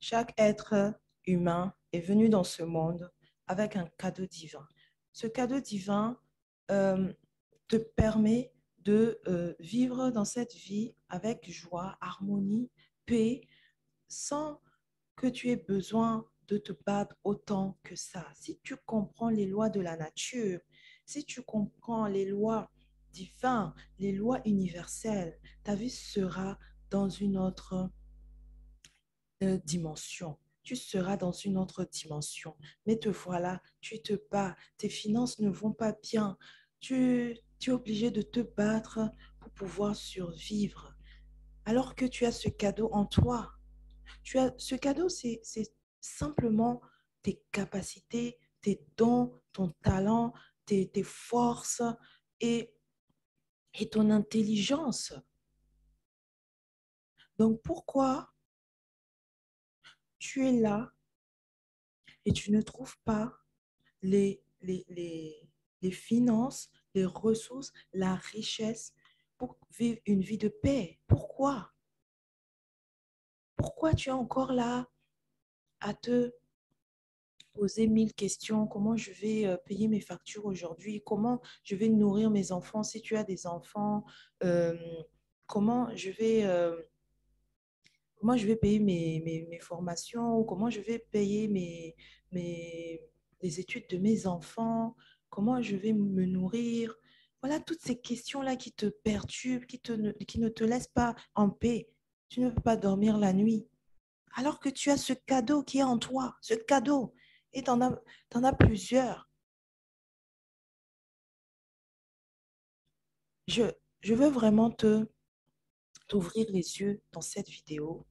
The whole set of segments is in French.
Chaque être humain est venu dans ce monde avec un cadeau divin. Ce cadeau divin euh, te permet de vivre dans cette vie avec joie, harmonie, paix, sans que tu aies besoin de te battre autant que ça. Si tu comprends les lois de la nature, si tu comprends les lois divines, les lois universelles, ta vie sera dans une autre dimension. Tu seras dans une autre dimension. Mais te voilà, tu te bats, tes finances ne vont pas bien. Tu es obligé de te battre pour pouvoir survivre. Alors que tu as ce cadeau en toi. Tu as ce cadeau, c'est simplement tes capacités, tes dons, ton talent, tes forces et, et ton intelligence. Donc pourquoi tu es là et tu ne trouves pas les finances, les ressources, la richesse pour vivre une vie de paix? Pourquoi? Pourquoi tu es encore là à te poser mille questions? Comment je vais payer mes factures aujourd'hui? Comment je vais nourrir mes enfants si tu as des enfants? Euh, comment je vais... comment je vais payer mes formations ou comment je vais payer les études de mes enfants, comment je vais me nourrir. Voilà toutes ces questions-là qui te perturbent, qui ne te laissent pas en paix. Tu ne peux pas dormir la nuit. Alors que tu as ce cadeau qui est en toi, ce cadeau. Et t'en as plusieurs. Je, je veux vraiment t'ouvrir les yeux dans cette vidéo.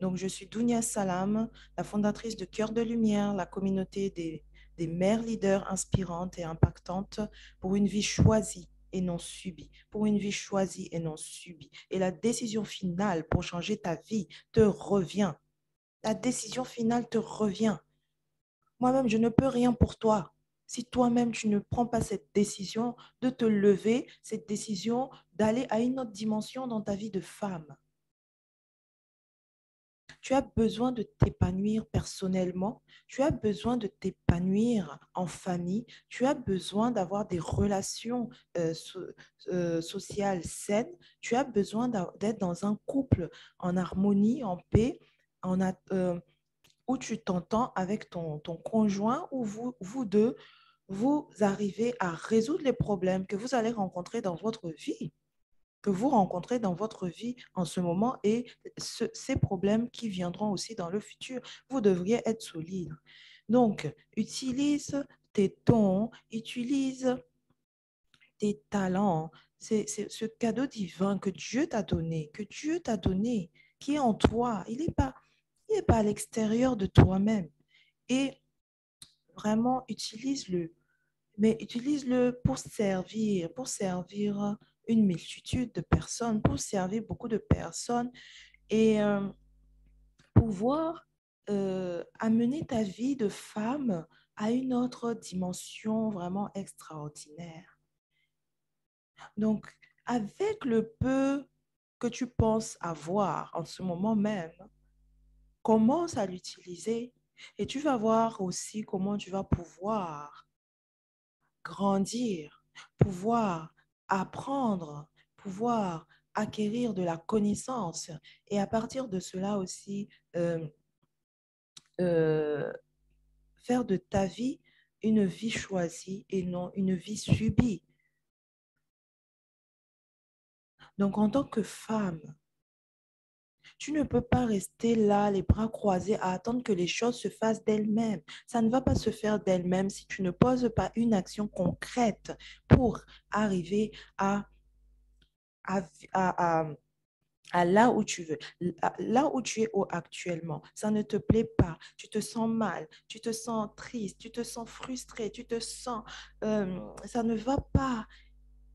Donc, je suis Dounia Salam, la fondatrice de Cœur de Lumière, la communauté des mères leaders inspirantes et impactantes pour une vie choisie et non subie, pour une vie choisie et non subie. Et la décision finale pour changer ta vie te revient. La décision finale te revient. Moi-même, je ne peux rien pour toi. Si toi-même, tu ne prends pas cette décision de te lever, cette décision d'aller à une autre dimension dans ta vie de femme. Tu as besoin de t'épanouir personnellement, tu as besoin de t'épanouir en famille, tu as besoin d'avoir des relations sociales saines, tu as besoin d'être dans un couple en harmonie, en paix, où tu t'entends avec ton conjoint, où vous deux, vous arrivez à résoudre les problèmes que vous allez rencontrer dans votre vie, que vous rencontrez dans votre vie en ce moment et ces problèmes qui viendront aussi dans le futur. Vous devriez être solide. Donc, utilise tes dons, utilise tes talents. C'est ce cadeau divin que Dieu t'a donné, qui est en toi. Il n'est pas à l'extérieur de toi-même. Et vraiment, utilise-le, mais utilise-le pour servir une multitude de personnes, pour servir beaucoup de personnes et pouvoir amener ta vie de femme à une autre dimension vraiment extraordinaire. Donc, avec le peu que tu penses avoir en ce moment même, commence à l'utiliser et tu vas voir aussi comment tu vas pouvoir grandir, pouvoir apprendre, pouvoir acquérir de la connaissance et à partir de cela aussi euh, euh, faire de ta vie une vie choisie et non une vie subie. Donc en tant que femme, tu ne peux pas rester là, les bras croisés, à attendre que les choses se fassent d'elles-mêmes. Ça ne va pas se faire d'elles-mêmes si tu ne poses pas une action concrète pour arriver à, à, à à là où tu veux, là où tu es actuellement. Ça ne te plaît pas, tu te sens mal, tu te sens triste, tu te sens frustré, tu te sens, ça ne va pas.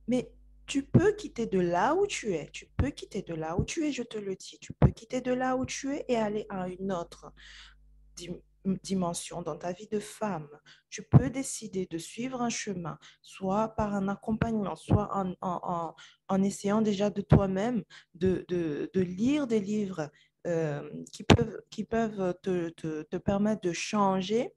Mais tu peux quitter de là où tu es, tu peux quitter de là où tu es, je te le dis, tu peux quitter de là où tu es et aller à une autre dimension, dans ta vie de femme, tu peux décider de suivre un chemin, soit par un accompagnement, soit en essayant déjà de toi-même de lire des livres qui peuvent te permettre de changer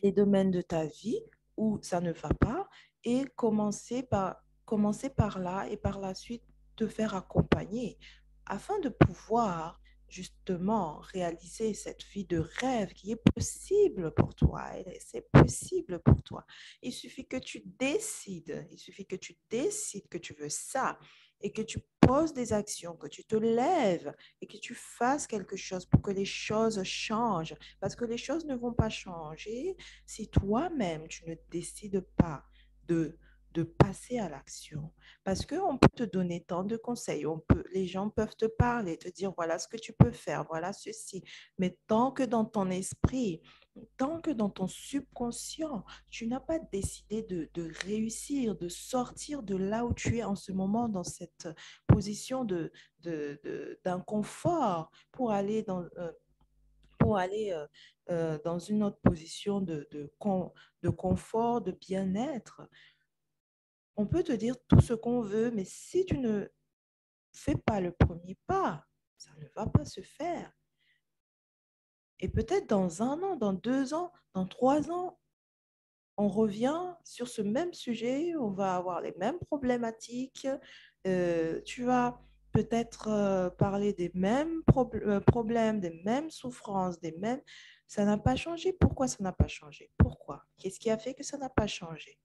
les domaines de ta vie où ça ne va pas et commencer par là et par la suite te faire accompagner afin de pouvoir justement réaliser cette vie de rêve qui est possible pour toi. C'est possible pour toi. Il suffit que tu décides, il suffit que tu décides que tu veux ça et que tu poses des actions, que tu te lèves et que tu fasses quelque chose pour que les choses changent. Parce que les choses ne vont pas changer si toi-même, tu ne décides pas de, de passer à l'action. Parce qu'on peut te donner tant de conseils, les gens peuvent te parler, te dire voilà ce que tu peux faire, voilà ceci. Mais tant que dans ton esprit, tant que dans ton subconscient, tu n'as pas décidé de réussir, de sortir de là où tu es en ce moment, dans cette position d'inconfort pour aller dans une autre position de confort, de bien-être. On peut te dire tout ce qu'on veut, mais si tu ne fais pas le premier pas, ça ne va pas se faire. Et peut-être dans 1 an, dans 2 ans, dans 3 ans, on revient sur ce même sujet, on va avoir les mêmes problématiques, tu vas peut-être parler des mêmes problèmes, des mêmes souffrances, des mêmes... Ça n'a pas changé. Pourquoi ça n'a pas changé? Pourquoi? Qu'est-ce qui a fait que ça n'a pas changé?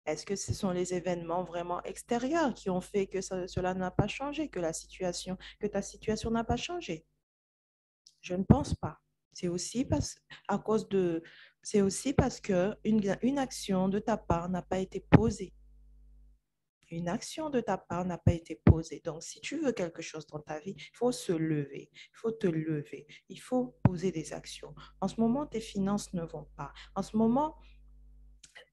Est-ce que ce sont les événements vraiment extérieurs qui ont fait que cela n'a pas changé, que ta situation n'a pas changé? Je ne pense pas. C'est aussi à cause de, c'est aussi parce que une action de ta part n'a pas été posée. Une action de ta part n'a pas été posée. Donc, si tu veux quelque chose dans ta vie, il faut se lever, il faut te lever, il faut poser des actions. En ce moment, tes finances ne vont pas. En ce moment,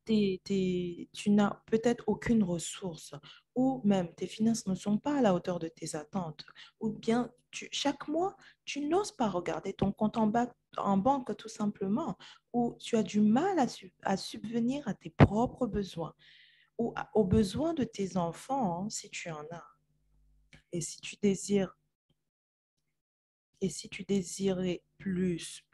tu n'as peut-être aucune ressource ou même tes finances ne sont pas à la hauteur de tes attentes ou bien chaque mois, tu n'oses pas regarder ton compte en banque tout simplement ou tu as du mal à subvenir à tes propres besoins ou aux besoins de tes enfants si tu en as. Et si tu désires et si tu désirais plus,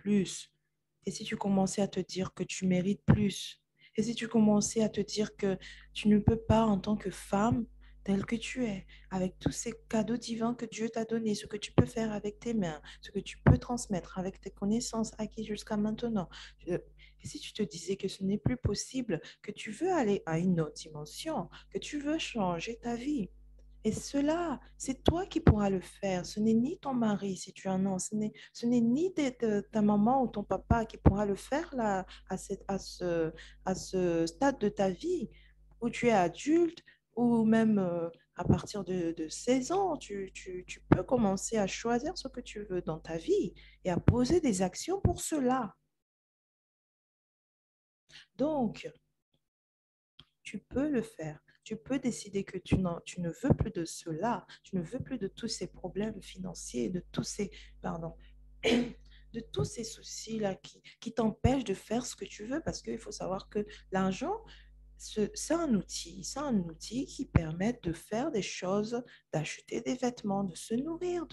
et si tu commençais à te dire que tu mérites plus, et si tu commençais à te dire que tu ne peux pas en tant que femme telle que tu es, avec tous ces cadeaux divins que Dieu t'a donnés, ce que tu peux faire avec tes mains, ce que tu peux transmettre avec tes connaissances acquises jusqu'à maintenant, et si tu te disais que ce n'est plus possible, que tu veux aller à une autre dimension, que tu veux changer ta vie, et cela, c'est toi qui pourras le faire. Ce n'est ni ton mari, si tu en as, ce n'est ni ta maman ou ton papa qui pourra le faire là, à ce stade de ta vie où tu es adulte ou même à partir de 16 ans, tu peux commencer à choisir ce que tu veux dans ta vie et à poser des actions pour cela. Donc, tu peux le faire. Tu peux décider que tu ne veux plus de cela, tu ne veux plus de tous ces problèmes financiers, pardon, de tous ces soucis-là qui t'empêchent de faire ce que tu veux parce qu'il faut savoir que l'argent, c'est un outil qui permet de faire des choses, d'acheter des vêtements, de se nourrir,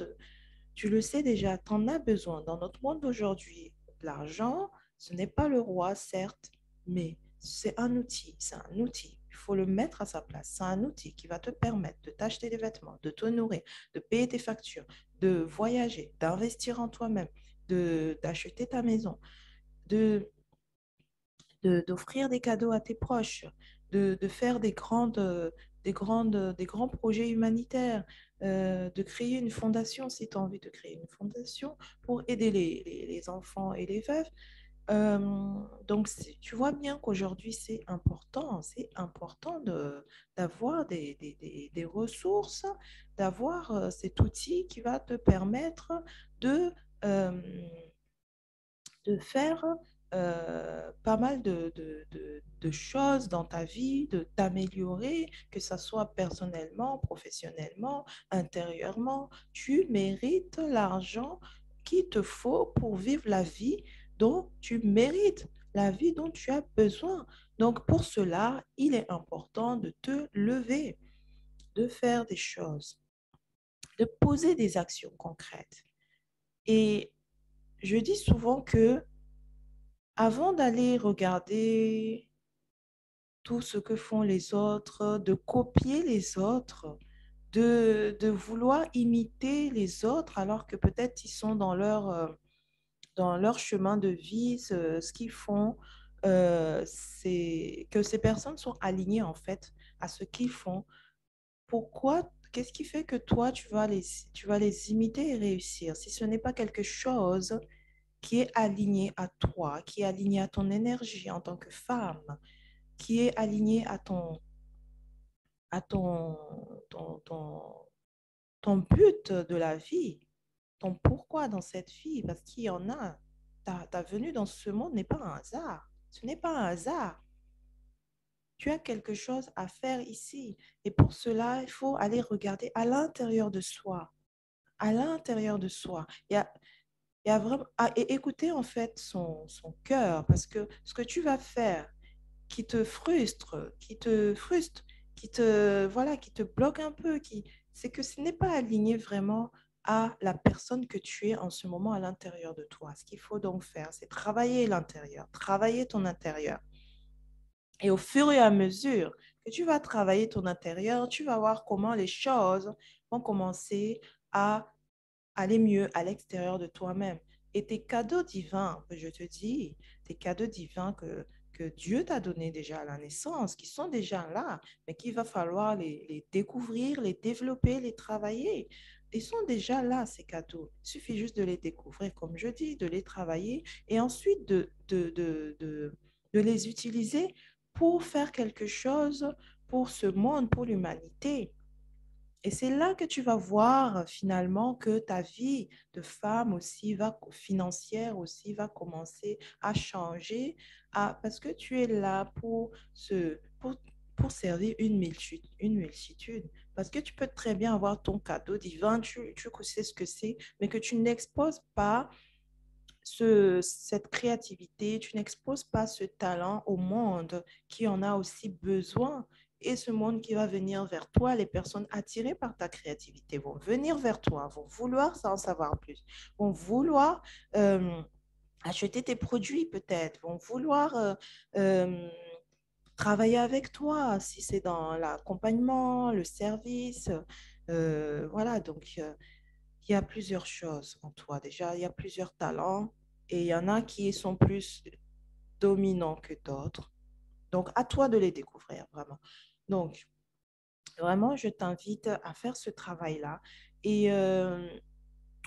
tu le sais déjà, tu en as besoin. Dans notre monde d'aujourd'hui, l'argent, ce n'est pas le roi, certes, mais c'est un outil, c'est un outil. Il faut le mettre à sa place. C'est un outil qui va te permettre de t'acheter des vêtements, de te nourrir, de payer tes factures, de voyager, d'investir en toi-même, d'acheter ta maison, de, d'offrir des cadeaux à tes proches, de faire des grands projets humanitaires, de créer une fondation si tu as envie de créer une fondation pour aider les enfants et les veuves. Donc, tu vois bien qu'aujourd'hui, c'est important d'avoir des ressources, d'avoir cet outil qui va te permettre de, euh, de faire pas mal de choses dans ta vie, de t'améliorer, que ce soit personnellement, professionnellement, intérieurement. Tu mérites l'argent qu'il te faut pour vivre la vie dont tu mérites, la vie dont tu as besoin. Donc, pour cela, il est important de te lever, de faire des choses, de poser des actions concrètes. Et je dis souvent que avant d'aller regarder tout ce que font les autres, de copier les autres, de vouloir imiter les autres alors que peut-être ils sont dans leur chemin de vie, ce qu'ils font, c'est que ces personnes sont alignées en fait à ce qu'ils font. Pourquoi, qu'est-ce qui fait que toi, tu vas les imiter et réussir si ce n'est pas quelque chose qui est aligné à toi, qui est aligné à ton énergie en tant que femme, qui est aligné à ton but de la vie, ton pourquoi dans cette vie, parce qu'il y en a. Ta venue dans ce monde n'est pas un hasard. Ce n'est pas un hasard. Tu as quelque chose à faire ici. Et pour cela, il faut aller regarder à l'intérieur de soi. À l'intérieur de soi. Il y a vraiment, et écouter en fait son cœur, parce que ce que tu vas faire qui te frustre, voilà, qui te bloque un peu, c'est que ce n'est pas aligné vraiment à la personne que tu es en ce moment à l'intérieur de toi. Ce qu'il faut donc faire, c'est travailler l'intérieur, travailler ton intérieur. Et au fur et à mesure que tu vas travailler ton intérieur, tu vas voir comment les choses vont commencer à aller mieux à l'extérieur de toi-même. Et tes cadeaux divins, que je te dis, tes cadeaux divins que Dieu t'a donnés déjà à la naissance, qui sont déjà là, mais qu'il va falloir les découvrir, les développer, les travailler. Ils sont déjà là, ces cadeaux. Il suffit juste de les découvrir, comme je dis, de les travailler et ensuite de les utiliser pour faire quelque chose pour ce monde, pour l'humanité. Et c'est là que tu vas voir finalement que ta vie de femme aussi financière aussi va commencer à changer parce que tu es là pour servir une multitude. Parce que tu peux très bien avoir ton cadeau divin, tu sais ce que c'est, mais que tu n'exposes pas cette créativité, tu n'exposes pas ce talent au monde qui en a aussi besoin. Et ce monde qui va venir vers toi, les personnes attirées par ta créativité vont venir vers toi, vont vouloir en savoir plus, vont vouloir acheter tes produits peut-être, vont vouloir euh, travailler avec toi si c'est dans l'accompagnement, le service. Voilà, donc il y a plusieurs choses en toi. Déjà, il y a plusieurs talents et il y en a qui sont plus dominants que d'autres. Donc, à toi de les découvrir, vraiment. Donc, vraiment, je t'invite à faire ce travail-là. Et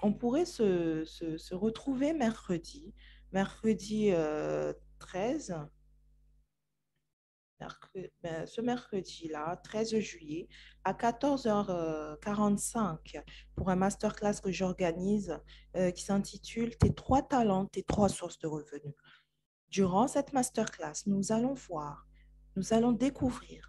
on pourrait se retrouver mercredi 13, ce mercredi-là, 13 juillet, à 14h45 pour un masterclass que j'organise qui s'intitule Tes trois talents, tes trois sources de revenus. Durant cette masterclass, nous allons voir, nous allons découvrir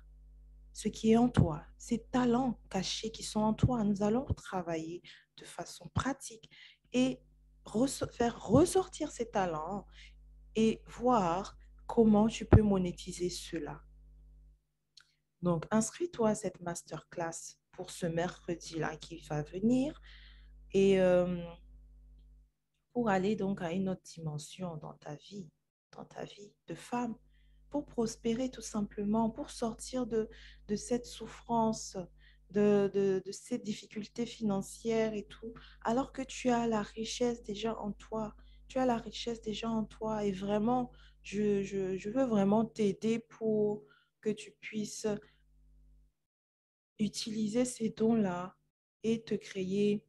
ce qui est en toi, ces talents cachés qui sont en toi. Nous allons travailler de façon pratique et faire ressortir ces talents et voir comment tu peux monétiser cela. Donc, inscris-toi à cette masterclass pour ce mercredi-là qui va venir et pour aller donc à une autre dimension dans ta vie de femme, pour prospérer tout simplement, pour sortir de cette souffrance, de ces difficultés financières et tout, alors que tu as la richesse déjà en toi. Tu as la richesse déjà en toi et vraiment, je veux vraiment t'aider pour que tu puisses utiliser ces dons-là et te créer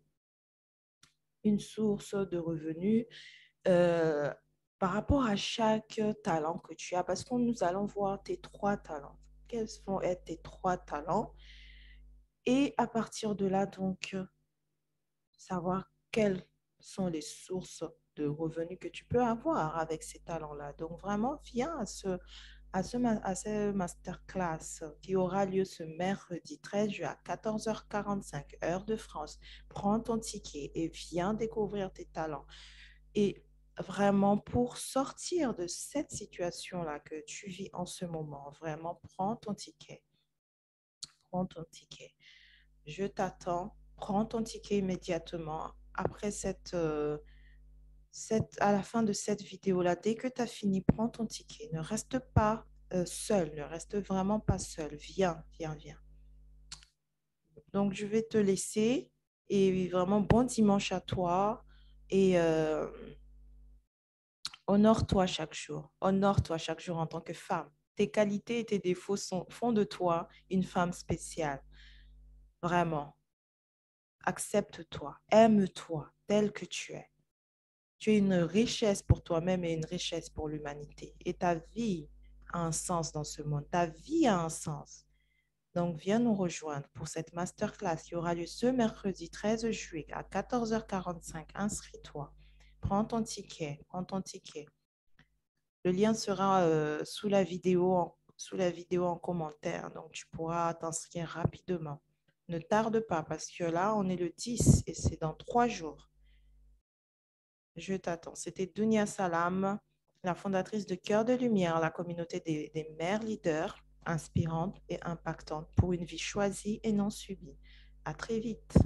une source de revenus euh, par rapport à chaque talent que tu as, parce que nous allons voir tes trois talents. Quels vont être tes trois talents? Et à partir de là, donc, savoir quelles sont les sources de revenus que tu peux avoir avec ces talents-là. Donc, vraiment, viens à ce masterclass qui aura lieu ce mercredi 13 juin à 14h45, heure de France. Prends ton ticket et viens découvrir tes talents. Et vraiment, pour sortir de cette situation-là que tu vis en ce moment, vraiment, prends ton ticket. Prends ton ticket. Je t'attends. Prends ton ticket immédiatement après à la fin de cette vidéo-là. Dès que tu as fini, prends ton ticket. Ne reste pas seul. Ne reste vraiment pas seul. Viens, viens, viens. Donc, je vais te laisser. Et vraiment, bon dimanche à toi. Et honore-toi chaque jour. Honore-toi chaque jour en tant que femme. Tes qualités et tes défauts font de toi une femme spéciale. Vraiment. Accepte-toi. Aime-toi tel que tu es. Tu es une richesse pour toi-même et une richesse pour l'humanité. Et ta vie a un sens dans ce monde. Ta vie a un sens. Donc, viens nous rejoindre pour cette masterclass qui aura lieu ce mercredi 13 juillet à 14h45. Inscris-toi. Prends ton ticket. Prends ton ticket. Le lien sera sous la vidéo en commentaire. Donc, tu pourras t'inscrire rapidement. Ne tarde pas parce que là, on est le 10 et c'est dans 3 jours. Je t'attends. C'était Dunia Salam, la fondatrice de Cœur de Lumière, la communauté des mères leaders inspirantes et impactantes pour une vie choisie et non subie. À très vite.